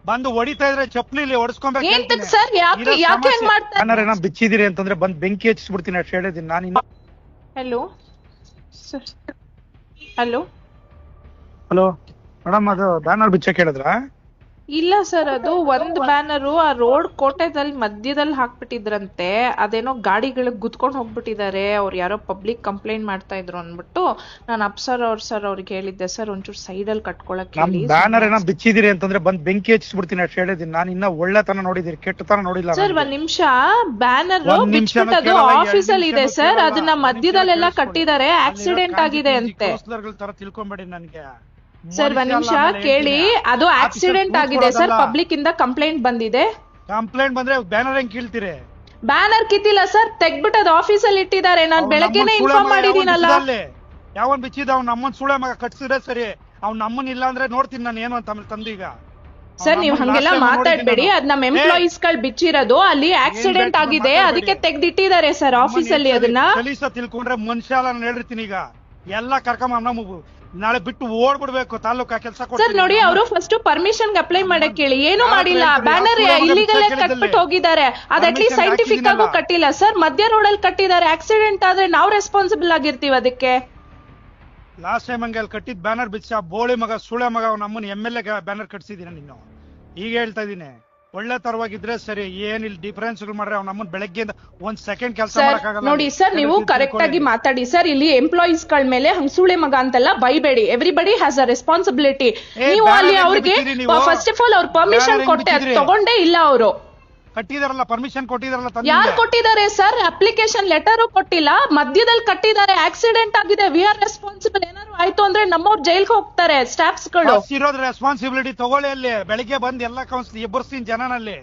ಬಂದು ಹೊಡಿತಾ ಇದ್ರೆ ಚಪ್ಲಿಲಿ ಹೊಡಿಸ್ಕೊಬೇಕು ಸರ್ ಯಾಕೆ ಹೆಂಗ್ ಮಾಡ್ತಾರೆ ಬಿಚ್ಚಿದಿರಿ ಅಂತಂದ್ರೆ ಬಂದ್ ಬೆಂಕಿ ಹಚ್ಚಿಸ್ಬಿಡ್ತೀನಿ ಅಷ್ಟು ಹೇಳಿದೀನಿ ನಾನು. Hello sir, hello hello madam, ಅದು ಬ್ಯಾನರ್ ಬಿಚ್ಚಕ್ ಹೇಳಿದ್ರ? ಇಲ್ಲ ಸರ್, ಅದು ಒಂದ್ ಬ್ಯಾನರು ಆ ರೋಡ್ ಕೋಟೆದಲ್ಲಿ ಮಧ್ಯದಲ್ಲಿ ಹಾಕ್ಬಿಟ್ಟಿದ್ರಂತೆ. ಅದೇನೋ ಗಾಡಿಗಳಿಗೆ ಗುದ್ಕೊಂಡ್ ಹೋಗ್ಬಿಟ್ಟಿದ್ದಾರೆ, ಅವ್ರು ಯಾರೋ ಪಬ್ಲಿಕ್ ಕಂಪ್ಲೇಂಟ್ ಮಾಡ್ತಾ ಇದ್ರು ಅಂದ್ಬಿಟ್ಟು ನಾನು ಅಪ್ಸರ್ ಅವ್ರಿಗೆ ಹೇಳಿದ್ದೆ ಸರ್ ಒಂಚೂರು ಸೈಡ್ ಅಲ್ಲಿ ಕಟ್ಕೊಳಕ್ ಹೇಳಿ. ಬ್ಯಾನರ್ ಏನೋ ಬಿಚ್ಚಿದಿರಿ ಅಂತಂದ್ರೆ ಬಂದ್ ಬೆಂಕಿ ಹಚ್ಚಿಸ್ಬಿಡ್ತೀನಿ ಅಷ್ಟು ಹೇಳಿದೀನಿ ನಾನು. ಇನ್ನ ಒಳ್ಳೆತನ ನೋಡಿದಿರಿ, ಕೆಟ್ಟತನ ನೋಡಿಲ್ಲ ಸರ್. ಒಂದ್ ನಿಮಿಷ, ಬ್ಯಾನರ್ ಬಿಚ್ಬಿಟ್ಟದು ಆಫೀಸ್ ಅಲ್ಲಿ ಇದೆ ಸರ್, ಅದನ್ನ ಮಧ್ಯದಲ್ಲೆಲ್ಲ ಕಟ್ಟಿದ್ದಾರೆ, ಆಕ್ಸಿಡೆಂಟ್ ಆಗಿದೆ ಅಂತೆ. ತರ ತಿಳ್ಕೊಂಬೇಡಿ ನನ್ಗೆ ಸರ್. ಒಂದ್ ನಿಮಿಷ ಕೇಳಿ, ಅದು ಆಕ್ಸಿಡೆಂಟ್ ಆಗಿದೆ ಸರ್, ಪಬ್ಲಿಕ್ ಇಂದ ಕಂಪ್ಲೇಂಟ್ ಬಂದಿದೆ. ಕಂಪ್ಲೇಂಟ್ ಬಂದ್ರೆ ಬ್ಯಾನರ್ ಹೆಂಗ್ ಕೀಳ್ತೀರಿ? ಬ್ಯಾನರ್ ಕಿತ್ತಿಲ್ಲ ಸರ್, ತೆಗ್ಬಿಟ್ಟು ಅದು ಆಫೀಸ್ ಅಲ್ಲಿ ಇಟ್ಟಿದ್ದಾರೆ. ನಾನ್ ಬೆಳಗ್ಗೆನೆ ಇನ್ಫಾರ್ಮ್ ಮಾಡಿದೀನಲ್ಲ. ಯಾವನ್ ಬಿಚ್ಚಿದ ಅವ್ನ ನಮ್ಮನ್ ಸುಳೆ ಮಗ ಕಟ್ಸಿದ್ರೆ ಸರಿ, ಅವ್ನ ನಮ್ಮನ್ ಇಲ್ಲ ಅಂದ್ರೆ ನೋಡ್ತೀನಿ ನಾನು ಏನು ಅಂತ ಆಮೇಲೆ ತಂದೀಗ. ಸರ್ ನೀವ್ ಹಂಗೆಲ್ಲ ಮಾತಾಡ್ಬೇಡಿ, ಅದ್ ನಮ್ ಎಂಪ್ಲಾಯೀಸ್ ಗಳು ಬಿಚ್ಚಿರೋದು, ಅಲ್ಲಿ ಆಕ್ಸಿಡೆಂಟ್ ಆಗಿದೆ, ಅದಕ್ಕೆ ತೆಗ್ದಿಟ್ಟಿದ್ದಾರೆ ಸರ್ ಆಫೀಸ್ ಅಲ್ಲಿ. ಅದನ್ನ ಕಲೀಸ ತಿಳ್ಕೊಂಡ್ರೆ ಮನುಷ್ಯ ಅಲ್ಲ ನಾನು ಹೇಳಿರ್ತೀನಿ. ಈಗ ಎಲ್ಲ ಕರ್ಕೊಂಡ್ ನಮ್ಮ ನಾಳೆ ಬಿಟ್ಟು ಓಡ್ಬಿಡ್ಬೇಕು ತಾಲೂಕಾ ಕೆಲಸ. ಸರ್ ನೋಡಿ, ಅವರು ಫಸ್ಟ್ ಪರ್ಮಿಷನ್ ಅಪ್ಲೈ ಮಾಡಕ್ ಹೇಳಿ, ಏನು ಮಾಡಿಲ್ಲ. ಬ್ಯಾನರ್ ಇಲ್ಲಿಗಲ್ ಕಟ್ಬಿಟ್ಟು ಹೋಗಿದ್ದಾರೆ, ಅದ್ ಅಟ್ಲೀಸ್ಟ್ ಸೈಂಟಿಫಿಕ್ ಆಗು ಕಟ್ಟಿಲ್ಲ ಸರ್. ಮಧ್ಯ ರೋಡ್ ಅಲ್ಲಿ ಕಟ್ಟಿದ್ದಾರೆ, ಆಕ್ಸಿಡೆಂಟ್ ಆದ್ರೆ ನಾವು ರೆಸ್ಪಾನ್ಸಿಬಲ್ ಆಗಿರ್ತೀವಿ ಅದಕ್ಕೆ. ಲಾಸ್ಟ್ ಟೈಮ್ ಹಂಗೆ ಅಲ್ಲಿ ಕಟ್ಟಿದ್ ಬ್ಯಾನರ್ ಬಿಚ್ಚ ಬೋಳಿ ಮಗ ಸುಳೆ ಮಗ ನಮ್ಮನ್ನ MLA ಬ್ಯಾನರ್ ಕಟ್ಸಿದೀನಿ ನೀನು. ಈಗ ಹೇಳ್ತಾ ಇದೀನಿ, ಒಳ್ಳೆ ತರವಾಗಿದ್ರೆ ಸರಿ, ಏನಿಲ್ಲ ಡಿಫರೆನ್ಸ್ ಮಾಡ್ರೆ ಅವ್ನ ನಮ್ಮನ್ನ ಬೆಳಗ್ಗೆಯಿಂದ ಒಂದ್ ಸೆಕೆಂಡ್ ಕೆಲಸ ಮಾಡಕ್ಕಾಗಲ್ಲ. ನೋಡಿ ಸರ್, ನೀವು ಕರೆಕ್ಟ್ ಆಗಿ ಮಾತಾಡಿ ಸರ್. ಇಲ್ಲಿ ಎಂಪ್ಲಾಯೀಸ್ ಗಳ ಮೇಲೆ ಹಂಗ್ ಸುಳೆ ಮಗ ಅಂತೆಲ್ಲ ಬೈಬೇಡಿ. Everybody has a responsibility. ನೀವು ಅಲ್ಲಿ ಅವ್ರಿಗೆ ಫಸ್ಟ್ ಆಫ್ ಆಲ್ ಅವ್ರ ಪರ್ಮಿಷನ್ ಕೊಟ್ಟೆ, ತಗೊಂಡೇ ಇಲ್ಲ ಅವರು. ಕಟ್ಟಿದಾರಲ್ಲ, ಪರ್ಮಿಷನ್ ಕೊಟ್ಟಿದಾರಲ್ಲ. ಯಾರು ಕೊಟ್ಟಿದ್ದಾರೆ ಸರ್? ಅಪ್ಲಿಕೇಶನ್ ಲೆಟರ್ ಕೊಟ್ಟಿಲ್ಲ, ಮಧ್ಯದಲ್ಲಿ ಕಟ್ಟಿದ್ದಾರೆ, ಆಕ್ಸಿಡೆಂಟ್ ಆಗಿದೆ, ವಿ ಆರ್ ರೆಸ್ಪಾನ್ಸಿಬಲ್. ಏನಾದ್ರು ಆಯ್ತು ಅಂದ್ರೆ ನಮ್ಮವ್ರು ಜೈಲ್ಗೆ ಹೋಗ್ತಾರೆ ಸ್ಟಾಫ್ಸ್ ಗಳು. ಇರೋದ್ ರೆಸ್ಪಾನ್ಸಿಬಿಲಿಟಿ ತಗೊಳ್ಳಿ. ಅಲ್ಲಿ ಬೆಳಿಗ್ಗೆ ಬಂದ್ ಎಲ್ಲ ಕೌನ್ಸಿಲ್ ಎಬ್ಬರ್ಸ್ತೀನಿ ಜನನಲ್ಲಿ,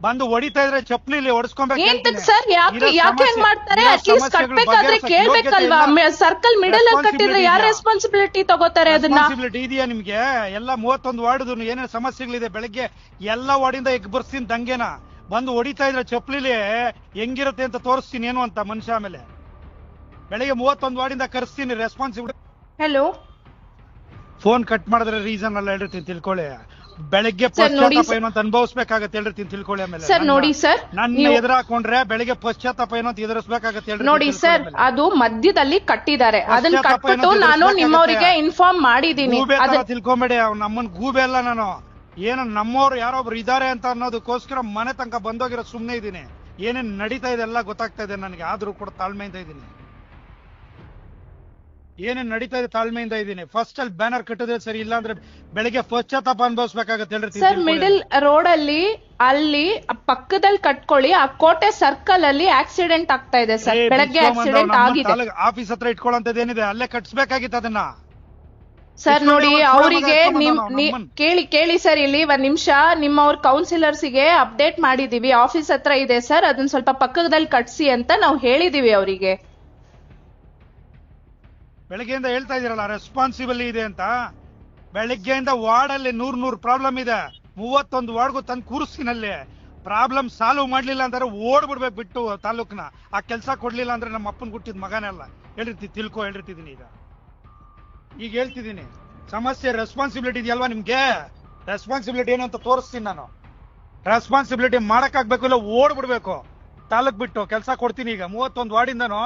ಬಂದು ಹೊಡಿತಾ ಇದ್ರೆ ಚಪ್ಲಿಲಿ ಹೊಡಿಸ್ಕೊಬೇಕು ಸರ್. ಯಾಕೆ ಹೆಂಗ್ ಮಾಡ್ತಾರೆ? ಅಟ್ಲೀಸ್ಟ್ ಕಟ್ಬೇಕಾದ್ರೆ ಕೇಳ್ಬೇಕಲ್ವಾ? ಸರ್ಕಲ್ ಮಿಡಲ್ ಅಲ್ಲಿ ಕಟ್ಟಿದ್ರೆ ಯಾರು ರೆಸ್ಪಾನ್ಸಿಬಿಲಿಟಿ ತಗೋತಾರೆ? ಅದನ್ನ ಇದೆಯಾ ನಿಮ್ಗೆ? ಎಲ್ಲ 31 ವಾರ್ಡ್ ಏನೇನು ಸಮಸ್ಯೆಗಳಿದೆ, ಬೆಳಿಗ್ಗೆ ಎಲ್ಲ ವಾರ್ಡಿಂದ ಎಬ್ಬರ್ಸ್ತೀನಿ ದಂಗೆನ. ಬಂದು ಹೊಡಿತಾ ಇದ್ರೆ ಚಪ್ಲಿಲಿ ಹೆಂಗಿರುತ್ತೆ ಅಂತ ತೋರಿಸ್ತೀನಿ ಏನು ಅಂತ ಮನುಷ್ಯ. ಆಮೇಲೆ ಬೆಳಿಗ್ಗೆ 31 ವಾರ್ಡಿಂದ ಕರೆಸ್ತೀನಿ ರೆಸ್ಪಾನ್ಸಿಬಿಲಿಟಿ. ಹಲೋ, ಫೋನ್ ಕಟ್ ಮಾಡಿದ್ರೆ ರೀಸನ್ ಎಲ್ಲ ಹೇಳಿರ್ತೀನಿ ತಿಳ್ಕೊಳ್ಳಿ. ಬೆಳಿಗ್ಗೆ ಪಶ್ಚಾತ್ತಾಪ ಏನೋ ಅಂತ ಅನುಭವಿಸ್ಬೇಕಾಗತ್ತೆ ಹೇಳಿರ್ತೀನಿ ತಿಳ್ಕೊಳ್ಳಿ. ಆಮೇಲೆ ಸರ್ ನೋಡಿ ಸರ್, ನನ್ನ ಎದುರು ಹಾಕೊಂಡ್ರೆ ಬೆಳಿಗ್ಗೆ ಪಶ್ಚಾತ್ತಾಪ ಏನೋ ಅಂತ ಎದುರಿಸ್ಬೇಕಾಗತ್ತೆ ಹೇಳಿ. ನೋಡಿ ಸರ್, ಅದು ಮಧ್ಯದಲ್ಲಿ ಕಟ್ಟಿದ್ದಾರೆ, ಅದನ್ನ ಕಟ್ಬಿಟ್ಟು ನಾನು ನಿಮ್ಮವರಿಗೆ ಇನ್ಫಾರ್ಮ್ ಮಾಡಿದೀನಿ. ತಿಳ್ಕೊಂಬೇಡಿ, ಅವ್ನ ನಮ್ಮನ್ ಗೂಬೆ ಅಲ್ಲ ನಾನು. ಏನು ನಮ್ಮವ್ರು ಯಾರೊಬ್ರು ಇದಾರೆ ಅಂತ ಅನ್ನೋದಕ್ಕೋಸ್ಕರ ಮನೆ ತನಕ ಬಂದೋಗಿರೋ ಸುಮ್ನೆ ಇದೀನಿ. ಏನೇನ್ ನಡೀತಾ ಇದೆ ಎಲ್ಲ ಗೊತ್ತಾಗ್ತಾ ಇದೆ ನನಗೆ, ಆದ್ರೂ ಕೂಡ ತಾಳ್ಮೆಯಿಂದ ಇದೀನಿ. ಏನೇನ್ ನಡೀತಾ ಇದೆ ತಾಳ್ಮೆಯಿಂದ ಇದೀನಿ. ಫಸ್ಟ್ ಅಲ್ಲಿ ಬ್ಯಾನರ್ ಕಟ್ಟಿದ್ರೆ ಸರಿ, ಇಲ್ಲ ಅಂದ್ರೆ ಬೆಳಿಗ್ಗೆ ಪಶ್ಚಾತ್ತಾಪ ಅನುಭವಿಸ್ಬೇಕಾಗತ್ತೆ ಹೇಳ್ರಿ ಸರ್. ಮಿಡಲ್ ರೋಡ್ ಅಲ್ಲಿ ಪಕ್ಕದಲ್ಲಿ ಕಟ್ಕೊಳ್ಳಿ. ಆ ಕೋಟೆ ಸರ್ಕಲ್ ಅಲ್ಲಿ ಆಕ್ಸಿಡೆಂಟ್ ಆಗ್ತಾ ಇದೆ ಸರ್, ಬೆಳಗ್ಗೆ ಆಕ್ಸಿಡೆಂಟ್ ಆಗಿದೆ. ಆಫೀಸ್ ಹತ್ರ ಇಟ್ಕೊಳ್ಳೋಂಥದ್ದು ಏನಿದೆ ಅಲ್ಲೇ ಕಟ್ಸ್ಬೇಕಾಗಿತ್ತು ಅದನ್ನ. ಸರ್ ನೋಡಿ, ಅವರಿಗೆ ಕೇಳಿ ಸರ್, ಇಲ್ಲಿ ಒಂದ್ ನಿಮಿಷ. ನಿಮ್ಮವ್ರ ಕೌನ್ಸಿಲರ್ಸ್ ಗೆ ಅಪ್ಡೇಟ್ ಮಾಡಿದೀವಿ, ಆಫೀಸ್ ಹತ್ರ ಇದೆ ಸರ್, ಅದನ್ನ ಸ್ವಲ್ಪ ಪಕ್ಕದಲ್ಲಿ ಕಟ್ಸಿ ಅಂತ ನಾವು ಹೇಳಿದೀವಿ ಅವರಿಗೆ. ಬೆಳಗ್ಗೆಯಿಂದ ಹೇಳ್ತಾ ಇದೀರಲ್ಲ ರೆಸ್ಪಾನ್ಸಿಬಲ್ ಇದೆ ಅಂತ. ಬೆಳಗ್ಗೆಯಿಂದ ವಾರ್ಡ್ ಅಲ್ಲಿ 100 ಪ್ರಾಬ್ಲಮ್ ಇದೆ. 31 ವಾರ್ಡ್ಗೂ ತಂದು ಕೂರಿಸ್ತೀನಲ್ಲಿ. ಪ್ರಾಬ್ಲಮ್ ಸಾಲ್ವ್ ಮಾಡ್ಲಿಲ್ಲ ಅಂದ್ರೆ ಓಡ್ಬಿಡ್ಬೇಕು ಬಿಟ್ಟು ತಾಲೂಕ್ನ. ಆ ಕೆಲಸ ಕೊಡ್ಲಿಲ್ಲ ಅಂದ್ರೆ ನಮ್ಮ ಅಪ್ಪನ್ ಹುಟ್ಟಿದ ಮಗನೆಲ್ಲ ಹೇಳಿರ್ತಿದ್ದೀನಿ. ಈಗ ಹೇಳ್ತಿದ್ದೀನಿ, ಸಮಸ್ಯೆ ರೆಸ್ಪಾನ್ಸಿಬಿಲಿಟಿ ಇದೆಯಲ್ವಾ ನಿಮ್ಗೆ? ರೆಸ್ಪಾನ್ಸಿಬಿಲಿಟಿ ಏನು ಅಂತ ತೋರಿಸ್ತೀನಿ ನಾನು. ರೆಸ್ಪಾನ್ಸಿಬಿಲಿಟಿ ಮಾಡಕ್ಕಾಗ್ಬೇಕು, ಇಲ್ಲ ಓಡ್ಬಿಡ್ಬೇಕು ತಾಲೂಕ್ ಬಿಟ್ಟು. ಕೆಲಸ ಕೊಡ್ತೀನಿ. ಈಗ 31 ವಾರ್ಡಿಂದನೂ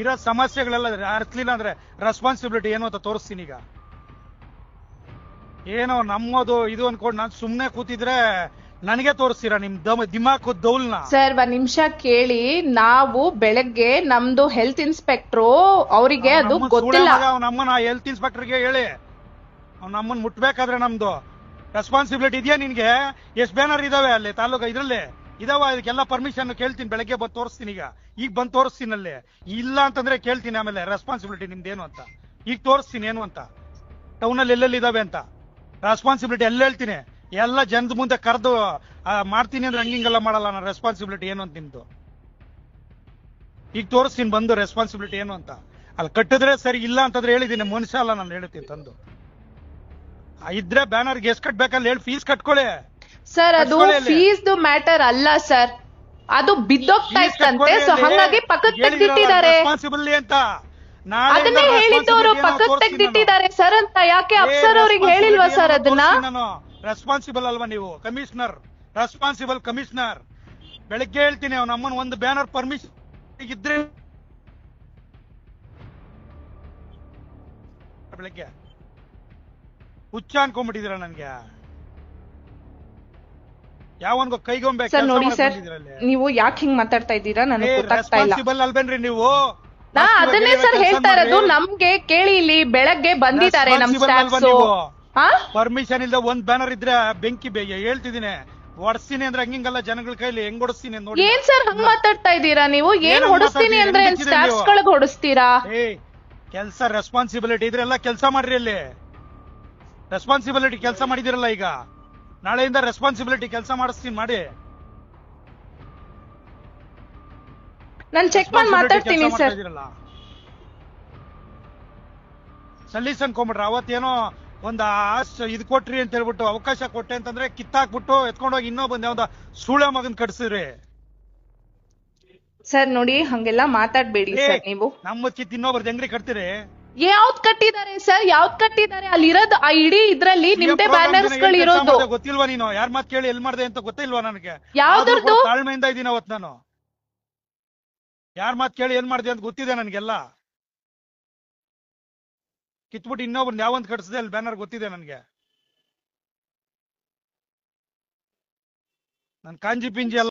ಇರೋ ಸಮಸ್ಯೆಗಳೆಲ್ಲ ಅರ್ಥಲಿಲ್ಲ ಅಂದ್ರೆ ರೆಸ್ಪಾನ್ಸಿಬಿಲಿಟಿ ಏನು ಅಂತ ತೋರಿಸ್ತೀನಿ. ಈಗ ಏನೋ ನಮ್ಮದು ಇದು ಅನ್ಕೊಂಡು ನಾನು ಸುಮ್ನೆ ಕೂತಿದ್ರೆ ನನಗೆ ತೋರಿಸ್ತೀರಾ ನಿಮ್ ದಿಮಾಕು ದೌಲ್ನ? ಸರ್ ಒಂದ್ ನಿಮಿಷ ಕೇಳಿ. ನಾವು ಬೆಳಗ್ಗೆ ನಮ್ದು ಹೆಲ್ತ್ ಇನ್ಸ್ಪೆಕ್ಟ್ರು ಅವರಿಗೆ ಅದು ಗೊತ್ತಿಲ್ಲ. ನಮ್ಮನ್ನ ಹೆಲ್ತ್ ಇನ್ಸ್ಪೆಕ್ಟರ್ಗೆ ಹೇಳಿ, ನಮ್ಮನ್ನ ಮುಟ್ಬೇಕಾದ್ರೆ ನಮ್ದು ರೆಸ್ಪಾನ್ಸಿಬಿಲಿಟಿ ಇದೆಯಾ ನಿನ್ಗೆ? ಎಷ್ಟು ಬ್ಯಾನರ್ ಇದಾವೆ ಅಲ್ಲಿ ತಾಲೂಕು ಇದ್ರಲ್ಲಿ ಇದಾವ? ಇದಕ್ಕೆಲ್ಲ ಪರ್ಮಿಷನ್ ಕೇಳ್ತೀನಿ, ಬೆಳಗ್ಗೆ ಬಂದು ತೋರಿಸ್ತೀನಿ. ಈಗ ಬಂದು ತೋರಿಸ್ತೀನಿ. ಅಲ್ಲಿ ಇಲ್ಲ ಅಂತಂದ್ರೆ ಕೇಳ್ತೀನಿ ಆಮೇಲೆ ರೆಸ್ಪಾನ್ಸಿಬಿಲಿಟಿ ನಿಮ್ದೇನು ಅಂತ. ಈಗ ತೋರಿಸ್ತೀನಿ ಏನು ಅಂತ, ಟೌನಲ್ಲಿ ಎಲ್ಲೆಲ್ಲಿ ಇದಾವೆ ಅಂತ ರೆಸ್ಪಾನ್ಸಿಬಿಲಿಟಿ ಎಲ್ಲ ಹೇಳ್ತೀನಿ. ಎಲ್ಲ ಜನದ ಮುಂದೆ ಕರೆದು ಮಾಡ್ತೀನಿ ಅಂದ್ರೆ ಹಂಗಿಂಗೆಲ್ಲ ಮಾಡಲ್ಲ ನಾನು. ರೆಸ್ಪಾನ್ಸಿಬಿಲಿಟಿ ಏನು ಅಂತ ನಿಮ್ದು ಈಗ ತೋರಿಸ್ತೀನಿ ಬಂದು ರೆಸ್ಪಾನ್ಸಿಬಿಲಿಟಿ ಏನು ಅಂತ. ಅಲ್ಲಿ ಕಟ್ಟಿದ್ರೆ ಸರಿ, ಇಲ್ಲ ಅಂತಂದ್ರೆ ಹೇಳಿದ್ದೀನಿ, ಮನುಷ್ಯ ಅಲ್ಲ ನಾನು ಹೇಳ್ತೀನಿ ತಂದು. ಇದ್ರೆ ಬ್ಯಾನರ್ಗೆ ಎಷ್ಟು ಕಟ್ಬೇಕಲ್ಲ ಹೇಳಿ, ಫೀಸ್ ಕಟ್ಕೊಳ್ಳಿ ಸರ್. ಅದು ಫೀಸ್ ಮ್ಯಾಟರ್ ಅಲ್ಲ ಸರ್, ಅದು ಬಿದ್ದೋಗ್ತಾ ಇತ್ತಂತೆ, ಸೊ ಹಾಗಾಗಿ ಪಕ್ಕಕ್ಕೆ ತೆಗ್ದಿಟ್ಟಿದ್ದಾರೆ ಅಂತ. ಅದನ್ನೇ ಹೇಳಿದ್ದವರು ಪಕ್ಕಕ್ಕೆ ತೆಗ್ದಿಟ್ಟಿದ್ದಾರೆ ಸರ್ ಅಂತ. ಯಾಕೆ ಅಪ್ಸರ್ ಅವ್ರಿಗೆ ಹೇಳಿಲ್ವಾ ಸರ್ ಅದನ್ನ? ರೆಸ್ಪಾನ್ಸಿಬಲ್ ಅಲ್ವಾ ನೀವು? Commissioner, responsible commissioner. ಬೆಳಗ್ಗೆ ಹೇಳ್ತೀನಿ ಅವ್ನ ಅಮ್ಮನ ಒಂದು ಬ್ಯಾನರ್ ಪರ್ಮಿಷನ್ ಇದ್ರೆ ಬೆಳಗ್ಗೆ ಹುಚ್ಚ ಅನ್ಕೊಂಡ್ಬಿಟ್ಟಿದ್ದೀರಾ ನನ್ಗೆ. ಯಾವನ್ಗೋ ಕೈಗೊಂಬೆ ಸರ್ ನೋಡಿ ಸರ್, ನೀವು ಯಾಕೆ ಹಿಂಗ್ ಮಾತಾಡ್ತಾ ಇದ್ದೀರಾ ನನಗೆ ಗೊತ್ತಾಗ್ತಾ ಇಲ್ಲ. ರೆಸ್ಪಾನ್ಸಿಬಲ್ ಅಲ್ವೇನ್ರಿ ನೀವು? ನಾ ಅದನ್ನೇ ಸರ್ ಹೇಳ್ತಾ ಇರೋದು. ನಮ್ಗೆ ಕೇಳಿ, ಇಲ್ಲಿ ಬೆಳಗ್ಗೆ ಬಂದಿದ್ದಾರೆ ನಮ್ ಸ್ಟಾಫ್ಸ್. ಪರ್ಮಿಷನ್ ಇಲ್ದ ಒಂದ್ ಬ್ಯಾನರ್ ಇದ್ರೆ ಬೆಂಕಿ ಹೇಳ್ತಿದ್ದೀನಿ, ಹೊಡ್ಸ್ತೀನಿ ಅಂದ್ರೆ ಹಂಗಿಂಗಲ್ಲ, ಜನಗಳ ಕೈಲಿ ಹೆಂಗ್ ಹೊಡಿಸ್ತೀನಿ ನೋಡಿ. ಏನ್ ಸರ್ ಹಂಗ್ ಮಾತಾಡ್ತಾ ಇದ್ದೀರಾ ನೀವು? ಏನ್ ಹೊಡಿಸ್ತೀನಿ ಅಂದ್ರೆ ಸ್ಟಾಫ್ಸ್ ಗಳಿಗೆ ಹೊಡಿಸ್ತೀರಾ? ಕೆಲ್ಸ ರೆಸ್ಪಾನ್ಸಿಬಿಲಿಟಿ ಇದ್ರೆಲ್ಲ ಕೆಲಸ ಮಾಡ್ರಿ. ಅಲ್ಲಿ ರೆಸ್ಪಾನ್ಸಿಬಿಲಿಟಿ ಕೆಲಸ ಮಾಡಿದಿರಲ್ಲ, ಈಗ ನಾಳೆಯಿಂದ ರೆಸ್ಪಾನ್ಸಿಬಿಲಿಟಿ ಕೆಲಸ ಮಾಡಿಸ್ತೀನಿ ಮಾಡಿ. ನಾನ್ ಚೆಕ್ ಮಾಡಿ ಮಾತಾಡ್ತೀನಿ ಸರ್. ಸಲೀಸ್ ಅನ್ಕೊಂಬಿಟ್ರ ಅವತ್ತೇನೋ ಒಂದ್ ಇದ್ ಕೊಟ್ರಿ ಅಂತ ಹೇಳ್ಬಿಟ್ಟು, ಅವಕಾಶ ಕೊಟ್ಟೆ ಅಂತಂದ್ರೆ ಕಿತ್ತಾಕ್ಬಿಟ್ಟು ಎತ್ಕೊಂಡೋಗಿ ಇನ್ನೊಬ್ಬಂದ್ ಯಾವ್ದ ಸೂಳೆ ಮಗನ್ ಕಟ್ಸಿದ್ರಿ. ಸರ್ ನೋಡಿ, ಹಂಗೆಲ್ಲ ಮಾತಾಡ್ಬೇಡಿ ಸರ್ ನೀವು. ನಮ್ಮ ಕಿತ್ ಇನ್ನೊಬ್ರದ್ ಹೆಂಗ್ರಿ ಕಟ್ತೀರಿ? ಯಾವ್ದ್ ಕಟ್ಟಿದ್ದಾರೆ ಸರ್? ಯಾವ್ದ್ ಕಟ್ಟಿದ್ದಾರೆ? ಅಲ್ಲಿರೋದು ಆ ಇಡೀ ಇದ್ರಲ್ಲಿ ನಿಮ್ದೇ ಬ್ಯಾನರ್ಸ್ ಗಳು ಇರೋದು. ಗೊತ್ತಿಲ್ವಾ ನೀನು? ಯಾರ್ ಮಾತ್ ಕೇಳಿ ಎಲ್ ಮಾಡ್ದೆ ಅಂತ ಗೊತ್ತಿಲ್ವಾ ನನಗೆ? ಯಾವ್ದ್ರದ್ದು? ತಾಳ್ಮೆಯಿಂದ ಇದೀನಿ ಅವತ್ ನಾನು. ಯಾರ್ ಮಾತ್ ಕೇಳಿ ಏನ್ ಮಾಡ್ದೆ ಅಂತ ಗೊತ್ತಿದೆ ನನ್ಗೆಲ್ಲ. ಕಿತ್ಬಿಟ್ಟು ಇನ್ನೊಬ್ರು ಯಾವಂತ ಕಟ್ಸಿದೆ ಅಲ್ಲಿ ಬ್ಯಾನರ್ ಗೊತ್ತಿದೆ ನನ್ಗೆ. ನನ್ ಕಾಂಜಿ ಪಿಂಜಿ ಎಲ್ಲ